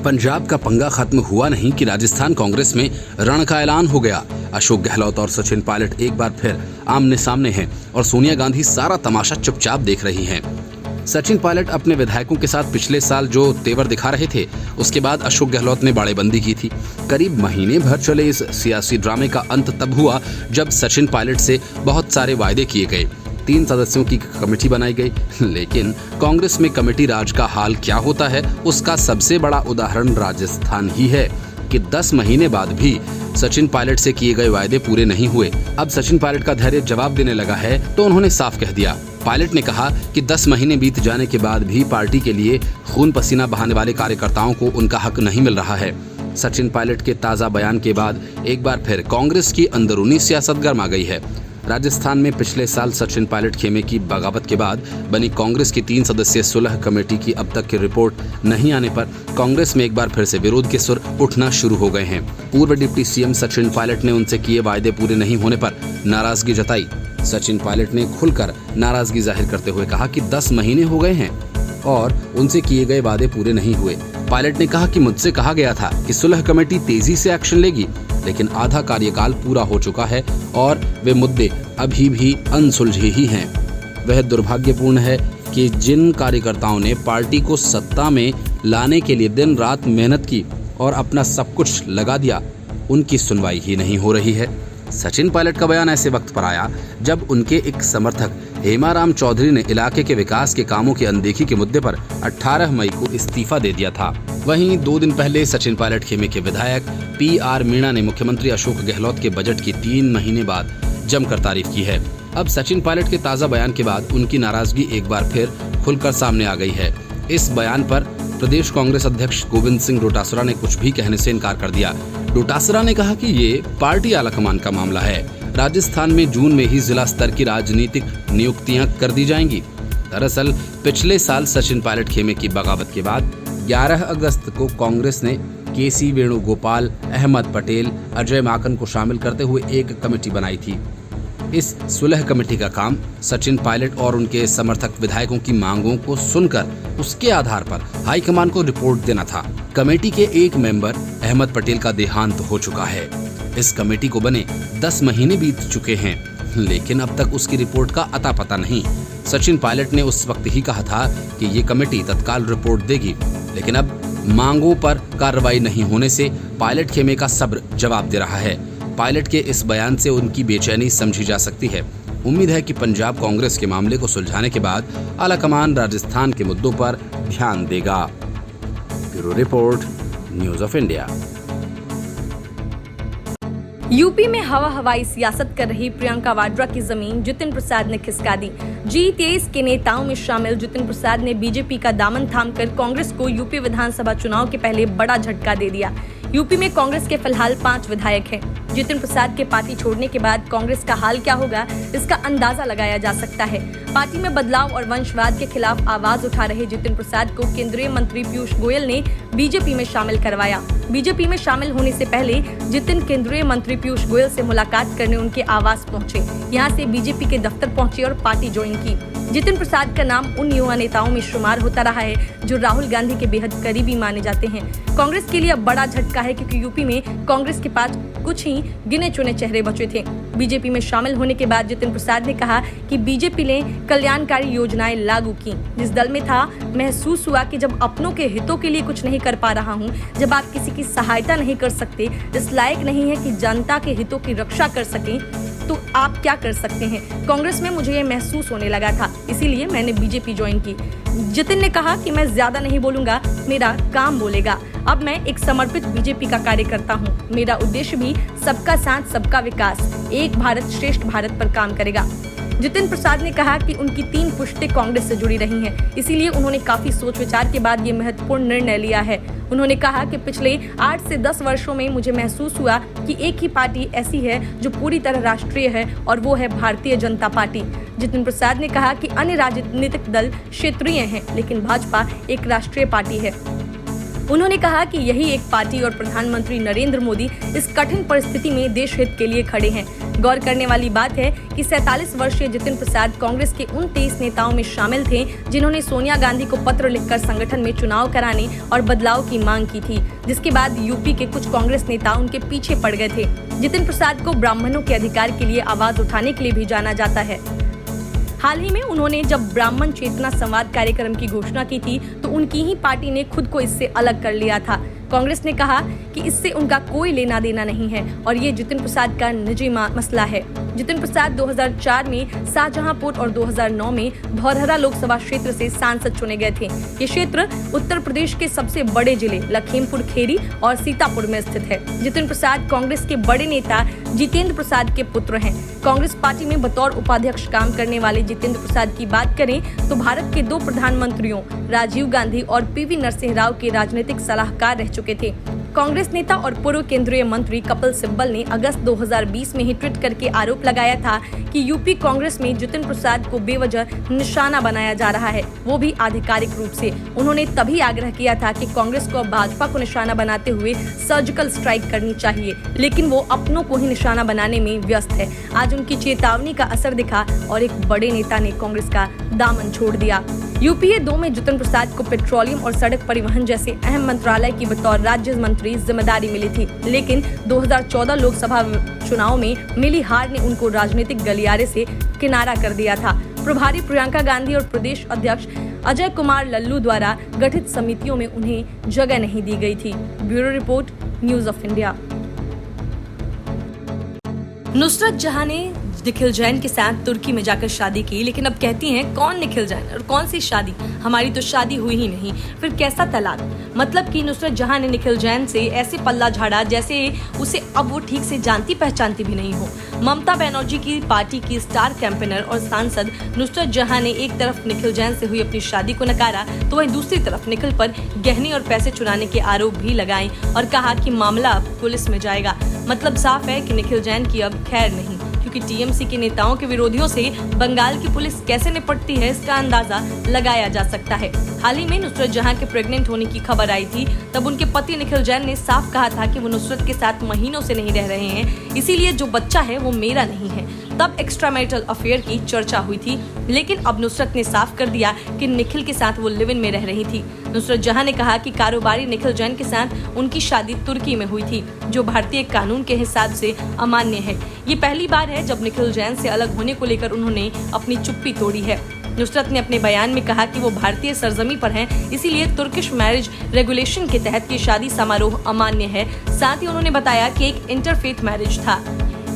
पंजाब का पंगा खत्म हुआ नहीं कि राजस्थान कांग्रेस में रण का ऐलान हो गया। अशोक गहलोत और सचिन पायलट एक बार फिर आमने सामने हैं और सोनिया गांधी सारा तमाशा चुपचाप देख रही हैं। सचिन पायलट अपने विधायकों के साथ पिछले साल जो तेवर दिखा रहे थे, उसके बाद अशोक गहलोत ने बाड़ेबंदी की थी। करीब महीने भर चले इस सियासी ड्रामे का अंत तब हुआ जब सचिन पायलट से बहुत सारे वायदे किए गए। 3 सदस्यों की कमेटी बनाई गई, लेकिन कांग्रेस में कमेटी राज का हाल क्या होता है उसका सबसे बड़ा उदाहरण राजस्थान ही है कि 10 महीने बाद भी सचिन पायलट से किए गए वायदे पूरे नहीं हुए। अब सचिन पायलट का धैर्य जवाब देने लगा है तो उन्होंने साफ कह दिया। पायलट ने कहा कि 10 महीने बीत जाने के बाद भी पार्टी के लिए खून पसीना बहाने वाले कार्यकर्ताओं को उनका हक नहीं मिल रहा है। सचिन पायलट के ताजा बयान के बाद एक बार फिर कांग्रेस की अंदरूनी सियासत गर्मा गई है। राजस्थान में पिछले साल सचिन पायलट खेमे की बगावत के बाद बनी कांग्रेस की 3 सदस्यीय सुलह कमेटी की अब तक की रिपोर्ट नहीं आने पर कांग्रेस में एक बार फिर से विरोध के सुर उठना शुरू हो गए हैं। पूर्व डिप्टी सीएम सचिन पायलट ने उनसे किए वायदे पूरे नहीं होने पर नाराजगी जताई। सचिन पायलट ने खुलकर नाराजगी जाहिर करते हुए कहा कि 10 महीने हो गए हैं और उनसे किए गए वादे पूरे नहीं हुए। पायलट ने कहा कि मुझसे कहा गया था कि सुलह कमेटी तेजी से एक्शन लेगी, लेकिन आधा कार्यकाल पूरा हो चुका है और वे मुद्दे अभी भी अनसुलझे ही हैं। वह दुर्भाग्यपूर्ण है कि जिन कार्यकर्ताओं ने पार्टी को सत्ता में लाने के लिए दिन रात मेहनत की और अपना सब कुछ लगा दिया, उनकी सुनवाई ही नहीं हो रही है। सचिन पायलट का बयान ऐसे वक्त पर आया जब उनके एक समर्थक हेमाराम चौधरी ने इलाके के विकास के कामों की अनदेखी के मुद्दे पर 18 मई को इस्तीफा दे दिया था। वहीं 2 दिन पहले सचिन पायलट खेमे के विधायक PR मीणा ने मुख्यमंत्री अशोक गहलोत के बजट की 3 महीने बाद जमकर तारीफ की है। अब सचिन पायलट के ताजा बयान के बाद उनकी नाराजगी एक बार फिर खुलकर सामने आ गई है। इस बयान पर प्रदेश कांग्रेस अध्यक्ष गोविंद सिंह डोटासरा ने कुछ भी कहने से इनकार कर दिया। डोटासरा ने कहा कि ये पार्टी आलाकमान का मामला है। राजस्थान में जून में ही जिला स्तर की राजनीतिक नियुक्तियां कर दी जाएंगी। दरअसल पिछले साल सचिन पायलट खेमे की बगावत के बाद 11 अगस्त को कांग्रेस ने KC वेणुगोपाल, अहमद पटेल, अजय माकन को शामिल करते हुए एक कमेटी बनाई थी। इस सुलह कमेटी का काम सचिन पायलट और उनके समर्थक विधायकों की मांगों को सुनकर उसके आधार पर हाईकमान को रिपोर्ट देना था। कमेटी के एक मेंबर अहमद पटेल का देहांत हो चुका है। इस कमेटी को बने 10 महीने बीत चुके हैं, लेकिन अब तक उसकी रिपोर्ट का अता पता नहीं। सचिन पायलट ने उस वक्त ही कहा था कि ये कमेटी तत्काल रिपोर्ट देगी, लेकिन अब मांगों पर कार्रवाई नहीं होने से पायलट खेमे का सब्र जवाब दे रहा है। पायलट के इस बयान से उनकी बेचैनी समझी जा सकती है। उम्मीद है कि पंजाब कांग्रेस के मामले को सुलझाने के बाद आलाकमान राजस्थान के मुद्दों पर ध्यान देगा। Bureau report, news of India. UP में हवाई सियासत कर रही प्रियंका वाड्रा की जमीन जितिन प्रसाद ने खिसका दी। G23 के नेताओं में शामिल जितिन प्रसाद ने बीजेपी का दामन थामकर कांग्रेस को यूपी विधानसभा चुनाव के पहले बड़ा झटका दे दिया। यूपी में कांग्रेस के फिलहाल 5 विधायक हैं। जितिन प्रसाद के पार्टी छोड़ने के बाद कांग्रेस का हाल क्या होगा, इसका अंदाजा लगाया जा सकता है। पार्टी में बदलाव और वंशवाद के खिलाफ आवाज उठा रहे जितिन प्रसाद को केंद्रीय मंत्री पीयूष गोयल ने बीजेपी में शामिल करवाया। बीजेपी में शामिल होने से पहले जितिन केंद्रीय मंत्री पीयूष गोयल से मुलाकात करने उनके आवास पहुंचे। यहां से बीजेपी के दफ्तर पहुंचे और पार्टी ज्वाइन की। जितिन प्रसाद का नाम उन युवा नेताओं में शुमार होता रहा है जो राहुल गांधी के बेहद करीबी माने जाते हैं। कांग्रेस के लिए अब बड़ा झटका है क्योंकि यूपी में कांग्रेस के पास कुछ ही गिने चुने चेहरे बचे थे। बीजेपी में शामिल होने के बाद जितिन प्रसाद ने कहा कि बीजेपी ने कल्याणकारी योजनाएं लागू की। जिस दल में था, महसूस हुआ कि जब अपनों के हितों के लिए कुछ नहीं कर पा रहा हूं, जब आप किसी की सहायता नहीं कर सकते, इस लायक नहीं है कि जनता के हितों की रक्षा कर सकें, तो आप क्या कर सकते हैं। कांग्रेस में मुझे ये महसूस होने लगा था, इसीलिए मैंने बीजेपी ज्वाइन की। जितिन ने कहा कि मैं ज्यादा नहीं बोलूंगा, मेरा काम बोलेगा। अब मैं एक समर्पित बीजेपी का कार्यकर्ता हूं। मेरा उद्देश्य भी सबका साथ सबका विकास, एक भारत श्रेष्ठ भारत पर काम करेगा। जितिन प्रसाद ने कहा कि उनकी 3 पुश्तें कांग्रेस से जुड़ी रही हैं, इसीलिए उन्होंने काफी सोच विचार के बाद ये महत्वपूर्ण निर्णय लिया है। उन्होंने कहा कि पिछले 8 से 10 वर्षों में मुझे महसूस हुआ कि एक ही पार्टी ऐसी है जो पूरी तरह राष्ट्रीय है और वो है भारतीय जनता पार्टी। जितिन प्रसाद ने कहा कि अन्य राजनीतिक दल क्षेत्रीय हैं, लेकिन भाजपा एक राष्ट्रीय पार्टी है। उन्होंने कहा कि यही एक पार्टी और प्रधानमंत्री नरेंद्र मोदी इस कठिन परिस्थिति में देश हित के लिए खड़े हैं। गौर करने वाली बात है कि 47 वर्षीय जितिन प्रसाद कांग्रेस के उन 23 नेताओं में शामिल थे जिन्होंने सोनिया गांधी को पत्र लिखकर संगठन में चुनाव कराने और बदलाव की मांग की थी, जिसके बाद यूपी के कुछ कांग्रेस नेता उनके पीछे पड़ गए थे। जितिन प्रसाद को ब्राह्मणों के अधिकार के लिए आवाज उठाने के लिए भी जाना जाता है। हाल ही में उन्होंने जब ब्राह्मण चेतना संवाद कार्यक्रम की घोषणा की थी तो उनकी ही पार्टी ने खुद को इससे अलग कर लिया था। कांग्रेस ने कहा कि इससे उनका कोई लेना देना नहीं है और ये जितिन प्रसाद का निजी मसला है। जितिन प्रसाद 2004 में शाहजहांपुर और 2009 में धौरहरा लोकसभा क्षेत्र से सांसद चुने गए थे। ये क्षेत्र उत्तर प्रदेश के सबसे बड़े जिले लखीमपुर खेरी और सीतापुर में स्थित है। जितिन प्रसाद कांग्रेस के बड़े नेता जितेंद्र प्रसाद के पुत्र हैं। कांग्रेस पार्टी में बतौर उपाध्यक्ष काम करने वाले जितेंद्र प्रसाद की बात करें तो भारत के 2 प्रधानमंत्रियों राजीव गांधी और पीवी नरसिंह राव के राजनीतिक सलाहकार रह चुके थे। कांग्रेस नेता और पूर्व केंद्रीय मंत्री कपिल सिब्बल ने अगस्त 2020 में ही ट्वीट करके आरोप लगाया था कि यूपी कांग्रेस में जितिन प्रसाद को बेवजह निशाना बनाया जा रहा है, वो भी आधिकारिक रूप से। उन्होंने तभी आग्रह किया था कि कांग्रेस को भाजपा को निशाना बनाते हुए सर्जिकल स्ट्राइक करनी चाहिए, लेकिन वो अपनों को ही निशाना बनाने में व्यस्त है। आज उनकी चेतावनी का असर दिखा और एक बड़े नेता ने कांग्रेस का दामन छोड़ दिया। यूपीए 2 में जितिन प्रसाद को पेट्रोलियम और सड़क परिवहन जैसे अहम मंत्रालय की बतौर राज्य मंत्री जिम्मेदारी मिली थी, लेकिन 2014 लोकसभा चुनाव में मिली हार ने उनको राजनीतिक गलियारे से किनारा कर दिया था। प्रभारी प्रियंका गांधी और प्रदेश अध्यक्ष अजय कुमार लल्लू द्वारा गठित समितियों में उन्हें जगह नहीं दी गई थी। Bureau report, news of India. Nusrat जहां ने निखिल जैन के साथ तुर्की में जाकर शादी की, लेकिन अब कहती हैं कौन निखिल जैन और कौन सी शादी, हमारी तो शादी हुई ही नहीं, फिर कैसा तलाक। मतलब कि नुसरत जहां ने निखिल जैन से ऐसे पल्ला झाड़ा जैसे उसे अब वो ठीक से जानती पहचानती भी नहीं हो। ममता बनर्जी की पार्टी की स्टार कैंपेनर और सांसद नुसरत जहां ने एक तरफ निखिल जैन से हुई अपनी शादी को नकारा तो वहीं दूसरी तरफ निखिल पर गहने और पैसे चुराने के आरोप भी लगाए और कहा कि मामला अब पुलिस में जाएगा। मतलब साफ है कि निखिल जैन की अब खैर नहीं, क्योंकि टीएमसी के नेताओं के विरोधियों से बंगाल की पुलिस कैसे निपटती है इसका अंदाजा लगाया जा सकता है। हाल ही में नुसरत जहां के प्रेग्नेंट होने की खबर आई थी, तब उनके पति निखिल जैन ने साफ कहा था कि वो नुसरत के साथ महीनों से नहीं रह रहे हैं, इसीलिए जो बच्चा है वो मेरा नहीं है। तब एक्स्ट्रामैरिटल अफेयर की चर्चा हुई थी, लेकिन अब नुसरत ने साफ कर दिया कि निखिल के साथ वो लिव इन में रह रही थी। नुसरत जहां ने कहा कि कारोबारी निखिल जैन के साथ उनकी शादी तुर्की में हुई थी, जो भारतीय कानून के हिसाब से अमान्य है। ये पहली बार है जब निखिल जैन से अलग होने को लेकर उन्होंने अपनी चुप्पी तोड़ी है। नुसरत ने अपने बयान में कहा कि वो भारतीय सरजमी पर हैं, इसीलिए तुर्किश मैरिज रेगुलेशन के तहत ये शादी समारोह अमान्य है। साथ ही उन्होंने बताया कि एक इंटरफेथ मैरिज था,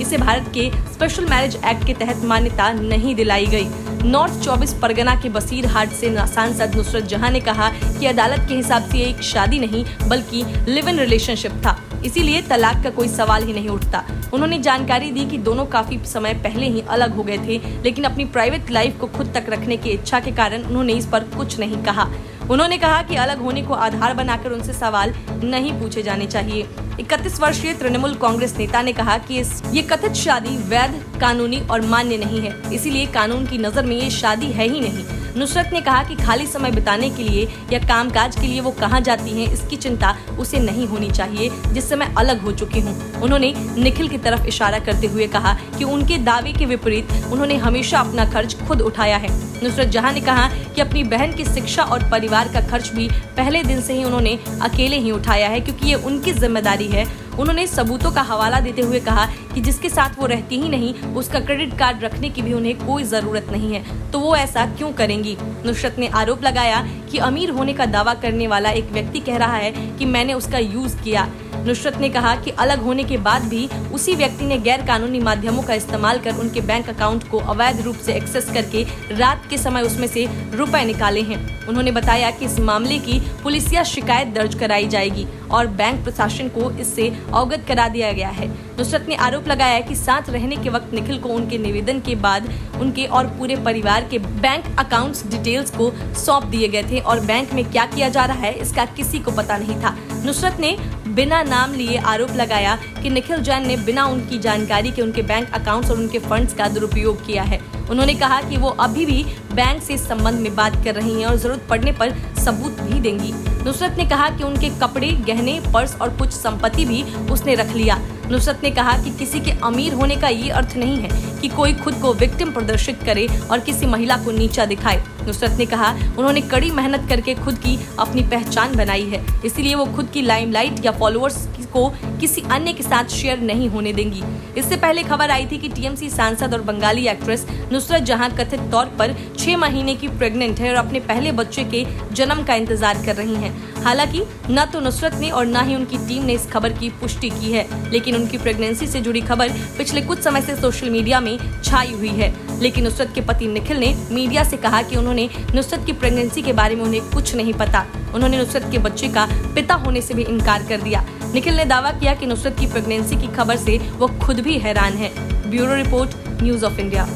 इसे भारत के स्पेशल मैरिज एक्ट के तहत मान्यता नहीं दिलाई गई। नॉर्थ 24 परगना के बसीरहाट से सांसद नुसरत जहां ने कहा कि अदालत के हिसाब से ये एक शादी नहीं बल्कि लिव इन रिलेशनशिप था, इसीलिए तलाक का कोई सवाल ही नहीं उठता। उन्होंने जानकारी दी कि दोनों काफी समय पहले ही अलग हो गए थे, लेकिन अपनी प्राइवेट लाइफ को खुद तक रखने की इच्छा के कारण उन्होंने इस पर कुछ नहीं कहा। उन्होंने कहा कि अलग होने को आधार बनाकर उनसे सवाल नहीं पूछे जाने चाहिए। 31 वर्षीय तृणमूल कांग्रेस नेता ने कहा कि ये कथित शादी वैध, कानूनी और मान्य नहीं है, इसीलिए कानून की नजर में ये शादी है ही नहीं। नुसरत ने कहा कि खाली समय बिताने के लिए या कामकाज के लिए वो कहाँ जाती हैं, इसकी चिंता उसे नहीं होनी चाहिए, जिससे मैं अलग हो चुकी हूँ। उन्होंने निखिल की तरफ इशारा करते हुए कहा कि उनके दावे के विपरीत उन्होंने हमेशा अपना खर्च खुद उठाया है। नुसरत जहां ने कहा कि अपनी बहन की शिक्षा और परिवार का खर्च भी पहले दिन से ही उन्होंने अकेले ही उठाया है, क्योंकि ये उनकी जिम्मेदारी है। उन्होंने सबूतों का हवाला देते हुए कहा कि जिसके साथ वो रहती ही नहीं, उसका क्रेडिट कार्ड रखने की भी उन्हें कोई जरूरत नहीं है, तो वो ऐसा क्यों करेंगी। नुसरत ने आरोप लगाया कि अमीर होने का दावा करने वाला एक व्यक्ति कह रहा है कि मैंने उसका यूज किया। नुसरत ने कहा कि अलग होने के बाद भी उसी व्यक्ति ने गैर कानूनी माध्यमों का इस्तेमाल कर उनके बैंक अकाउंट को अवैध रूप से एक्सेस करके रात के समय उसमें से रुपए निकाले हैं। उन्होंने बताया कि इस मामले की पुलिसिया शिकायत दर्ज कराई जाएगी और बैंक प्रशासन को इससे अवगत करा दिया गया है। नुसरत ने आरोप लगाया कि साथ रहने के वक्त निखिल को उनके निवेदन के बाद उनके और पूरे परिवार के बैंक अकाउंट्स डिटेल्स को सौंप दिए गए थे और बैंक में क्या किया जा रहा है इसका किसी को पता नहीं था। नुसरत ने बिना नाम लिए आरोप लगाया कि निखिल जैन ने बिना उनकी जानकारी के उनके बैंक अकाउंट्स और उनके फंड्स का दुरुपयोग किया है। उन्होंने कहा कि वो अभी भी बैंक से इस संबंध में बात कर रही हैं और जरूरत पड़ने पर सबूत भी देंगी। नुसरत ने कहा कि उनके कपड़े, गहने, पर्स और कुछ संपत्ति भी उसने रख लिया। नुसरत ने कहा कि किसी के अमीर होने का ये अर्थ नहीं है कि कोई खुद को विक्टिम प्रदर्शित करे और किसी महिला को नीचा दिखाए। नुसरत ने कहा उन्होंने कड़ी मेहनत करके खुद की अपनी पहचान बनाई है, इसलिए वो खुद की लाइमलाइट या फॉलोअर्स को किसी अन्य के साथ शेयर नहीं होने देंगी। इससे पहले खबर आई थी कि टीएमसी सांसद और बंगाली एक्ट्रेस नुसरत जहां कथित तौर पर 6 महीने की प्रेग्नेंट है और अपने पहले बच्चे के जन्म का इंतजार कर रही हैं। हालांकि न तो नुसरत ने और न ही उनकी टीम ने इस खबर की पुष्टि की है, लेकिन उनकी प्रेगनेंसी से जुड़ी खबर पिछले कुछ समय से सोशल मीडिया में छाई हुई है। लेकिन नुसरत के पति निखिल ने मीडिया से कहा कि उन्होंने नुसरत की प्रेगनेंसी के बारे में उन्हें कुछ नहीं पता। उन्होंने नुसरत के बच्चे का पिता होने से भी इनकार कर दिया। निखिल ने दावा किया कि नुसरत की प्रेगनेंसी की खबर से वो खुद भी हैरान है। Bureau report, news of India.